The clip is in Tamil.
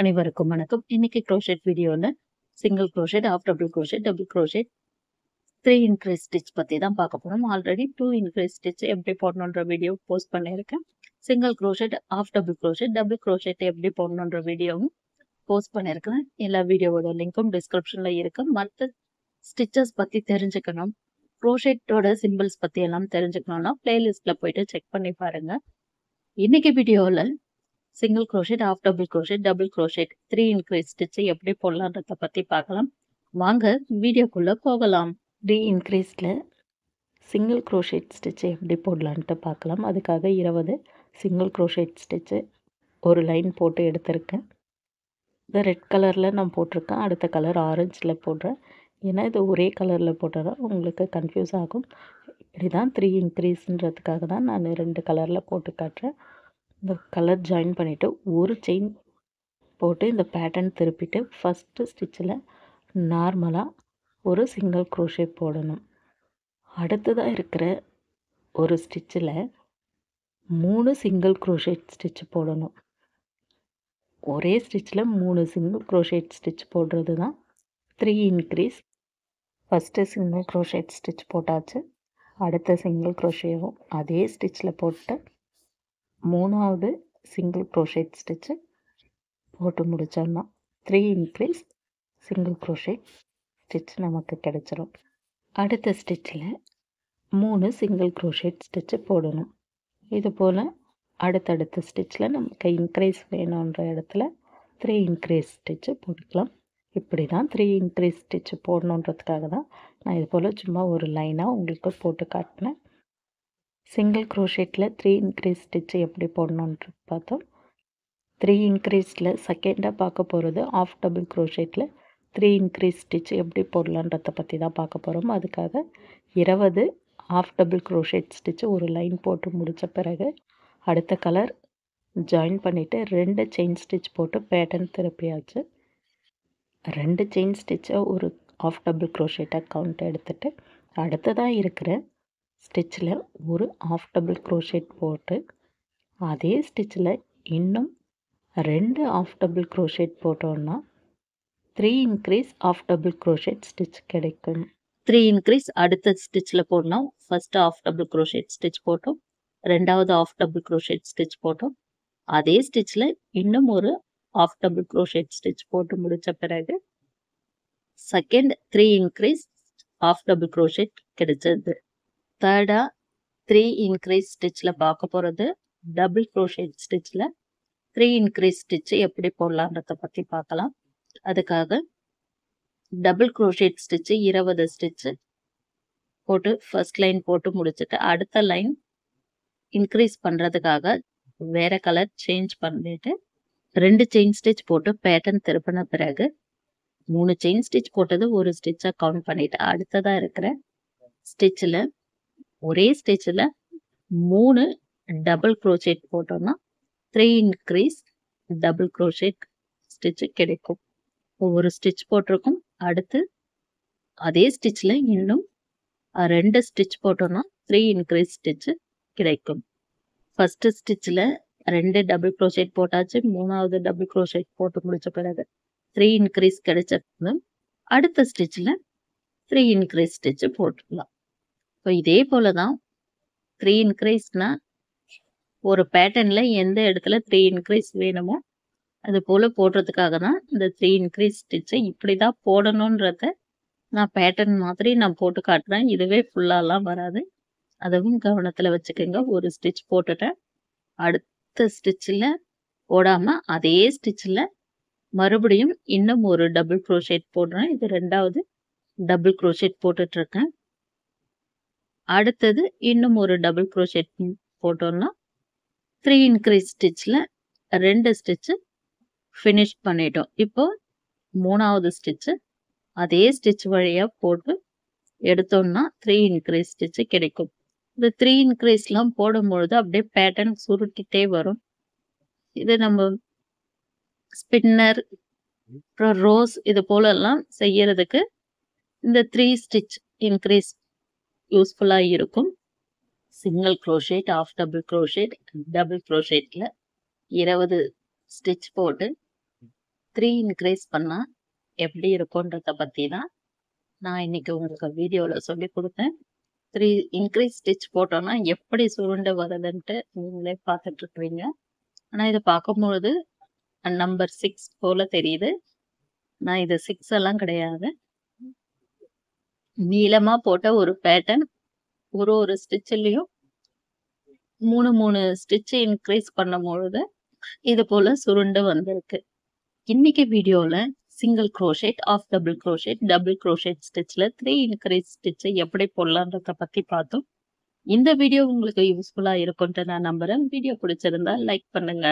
அனைவருக்கும் வணக்கம். இன்னைக்கு crochet வீடியோல single crochet, half double crochet, double crochet, 3 increase stitch பத்தி தான் பார்க்க போறோம். ஆல்ரெடி 2 increase stitch எப்படி போடணுன்ற வீடியோ போஸ்ட் பண்ணியிருக்கேன். Single crochet, half double crochet, double crochet எப்படி போடணுன்ற வீடியோவும் போஸ்ட் பண்ணியிருக்கேன். எல்லா வீடியோவோட லிங்க்கும் டிஸ்கிரிப்ஷன்ல இருக்கு. மற்ற ஸ்டிச்சஸ் பத்தி தெரிஞ்சுக்கணும், crochetோட சிம்பிள்ஸ் பத்தி எல்லாம் தெரிஞ்சுக்கணும்னா பிளேலிஸ்ட்ல போயிட்டு செக் பண்ணி பாருங்க. இன்னைக்கு வீடியோல single crochet, half double crochet, double crochet, 3 increase stitch எப்படி போடலான்றத பத்தி பார்க்கலாம். வாங்க வீடியோக்குள்ள போகலாம். 3 increaseல சிங்கிள் crochet stitch எப்படி போடலான்ட்டு பார்க்கலாம். அதுக்காக 20 சிங்கிள் crochet stitch ஒரு லைன் போட்டு எடுத்திருக்கேன். இந்த ரெட் கலரில் நான் போட்டிருக்கேன், அடுத்த கலர் ஆரஞ்சில் போடுறேன். ஏன்னா இது ஒரே கலரில் போட்டால் உங்களுக்கு கன்ஃபியூஸ் ஆகும். இப்படி தான் 3 increaseன்றதுக்காக தான் நான் 2 கலரில் போட்டு காட்டுறேன். இந்த கலர் ஜாயின் பண்ணிவிட்டு ஒரு செயின் போட்டு இந்த பேட்டர்ன் திருப்பிட்டு ஃபஸ்ட்டு ஸ்டிச்சில் நார்மலாக ஒரு சிங்கிள் crochet போடணும். அடுத்ததாக இருக்கிற ஒரு ஸ்டிச்சில் 3 சிங்கிள் crochet ஸ்டிச் போடணும். ஒரே ஸ்டிச்சில் 3 சிங்கிள் crochet ஸ்டிச் போடுறது தான் 3 increase. First single crochet stitch போட்டாச்சு. அடுத்த சிங்கிள் crochetவும் அதே ஸ்டிச்சில் போட்டு 3வது சிங்கிள் crochet ஸ்டிச்சு போட்டு முடித்தோம்னா 3 increase சிங்கிள் crochet ஸ்டிச் நமக்கு கிடைச்சிரும். அடுத்த ஸ்டிச்சில் 3 சிங்கிள் crochet ஸ்டிச்சு போடணும். இது போல் அடுத்தடுத்த ஸ்டிச்சில் நமக்கு இன்க்ரீஸ் வேணுன்ற இடத்துல 3 increase ஸ்டிச்சு போட்டுக்கலாம். இப்படி தான் 3 increase ஸ்டிச்சு போடணுன்றதுக்காக தான் நான் இது போல் சும்மா ஒரு லைனாக உங்களுக்கு போட்டு காட்டினேன். சிங்கிள் crochetல 3 increase ஸ்டிச்சு எப்படி போடணுன்றது பார்த்தோம். 3 increaseல செகண்டாக பார்க்க போகிறது half double crochetல 3 increase ஸ்டிச் எப்படி போடலான்றதை பற்றி தான் பார்க்க போகிறோம். அதுக்காக 20 half double crochet ஸ்டிச்சு ஒரு லைன் போட்டு முடித்த பிறகு அடுத்த கலர் ஜாயின் பண்ணிவிட்டு 2 செயின் ஸ்டிச் போட்டு பேட்டர்ன் திருப்பியாச்சு. 2 செயின் ஸ்டிச்சை ஒரு half double crochetட்டாக கவுண்ட் எடுத்துகிட்டு அடுத்ததாக இருக்கிற ஸ்டிச்சில் ஒரு half double crochet போட்டு அதே ஸ்டிச்சில் இன்னும் 2 half double crochet போட்டோன்னா 3 increase half double crochet stitch கிடைக்கும். 3 increase அடுத்த ஸ்டிச்சில் போடணும். First half double crochet stitch போட்டோம், ரெண்டாவது half double crochet ஸ்டிச் போட்டோம். அதே ஸ்டிச்சில் இன்னும் ஒரு half double crochet ஸ்டிச் போட்டு முடித்த பிறகு second 3 increase half double crochet கிடைச்சது. தேர்டாக 3 increase ஸ்டிச்சில் பார்க்க போகிறது டபுள் crochet ஸ்டிச்சில் 3 increase ஸ்டிச்சு எப்படி போடலான்றதை பற்றி பார்க்கலாம். அதுக்காக டபுள் crochet ஸ்டிச்சு 20 ஸ்டிச்சு போட்டு ஃபர்ஸ்ட் லைன் போட்டு முடிச்சுட்டு அடுத்த லைன் இன்க்ரீஸ் பண்ணுறதுக்காக வேறு கலர் சேஞ்ச் பண்ணிட்டு 2 செயின் ஸ்டிச் போட்டு பேட்டர்ன் திருப்பின பிறகு 3 செயின் ஸ்டிச் போட்டது ஒரு ஸ்டிச்சாக கவுண்ட் பண்ணிவிட்டு அடுத்ததாக இருக்கிற ஸ்டிச்சில் ஒரே ஸ்டிச்சில் 3 டபுள் crochet போட்டோம்னா 3 increase டபுள் crochet ஸ்டிச்சு கிடைக்கும். ஒவ்வொரு ஸ்டிச் போட்டிருக்கும். அடுத்து அதே ஸ்டிச்சில் இன்னும் 2 ஸ்டிச் போட்டோம்னா 3 increase ஸ்டிச்சு கிடைக்கும். ஃபஸ்ட்டு ஸ்டிச்சில் 2 டபுள் crochet போட்டாச்சு. 3வது டபுள் crochet போட்டு முடித்த பிறகு 3 increase கிடைச்சது. அடுத்த ஸ்டிச்சில் 3 increase ஸ்டிச்சு போட்டுக்கலாம். ஸோ இதே போல் தான் 3 increaseனா ஒரு பேட்டர்னில் எந்த இடத்துல 3 increase வேணுமோ அது போல் போடுறதுக்காக தான் இந்த 3 increase ஸ்டிச்சை இப்படி தான் போடணுன்றத நான் பேட்டர்ன் மாதிரி நான் போட்டு காட்டுறேன். இதுவே ஃபுல்லாலாம் வராது, அதுவும் கவனத்தில் வச்சுக்கோங்க. ஒரு ஸ்டிச் போட்டுட்டேன், அடுத்த ஸ்டிச்சில் போடாமல் அதே ஸ்டிச்சில் மறுபடியும் இன்னும் ஒரு டபுள் crochet போடுறேன். இது ரெண்டாவது டபுள் crochet போட்டுட்ருக்கேன். அடுத்தது இன்னும் ஒரு டபுள் crochet போட்டோம்னா 3 increase ஸ்டிச்சில் 2 ஸ்டிச்சு ஃபினிஷ் பண்ணிட்டோம். இப்போ 3வது ஸ்டிச்சு அதே ஸ்டிச் வழியாக போட்டு எடுத்தோம்னா 3 increase ஸ்டிச்சு கிடைக்கும். இந்த 3 increaseலாம் போடும்பொழுது அப்படியே பேட்டர்ன் சுருட்டிகிட்டே வரும். இது நம்ம ஸ்பின்னர் அப்புறம் ரோஸ் இது போலெல்லாம் செய்யறதுக்கு இந்த 3 ஸ்டிச் இன்க்ரீஸ் யூஸ்ஃபுல்லாக இருக்கும். Single crochet, half double crochet, double crochetல 20 ஸ்டிச் போட்டு 3 இன்க்ரீஸ் பண்ணா எப்படி இருக்கும்ன்றத பத்தி தான் நான் இன்னைக்கு உங்களுக்கு வீடியோல சொல்லி கொடுத்தேன். 3 இன்க்ரீஸ் ஸ்டிச் போட்டோம்னா எப்படி சுருண்டு வருதுன்ட்டு நீங்களே பார்த்துட்டு இருக்கிறீங்க. ஆனா இதை பார்க்கும்பொழுது நம்பர் 6 போல தெரியுது. நான் இது 6 எல்லாம் கிடையாது. நீளமா போட்ட ஒரு பேட்டர்ன் ஒரு ஸ்டிச்லயும் 3 ஸ்டிச் இன்க்ரீஸ் பண்ணும்பொழுது இது போல சுருண்டு வந்திருக்கு. இன்னைக்கு வீடியோல single crochet, half double crochet ஸ்டிச்ல 3 இன்க்ரீஸ் ஸ்டிச் எப்படி போடலான்றத பத்தி பார்த்தோம். இந்த வீடியோ உங்களுக்கு யூஸ்ஃபுல்லா இருக்கும்னு நான் நம்புறேன். வீடியோ பிடிச்சிருந்தா லைக் பண்ணுங்க.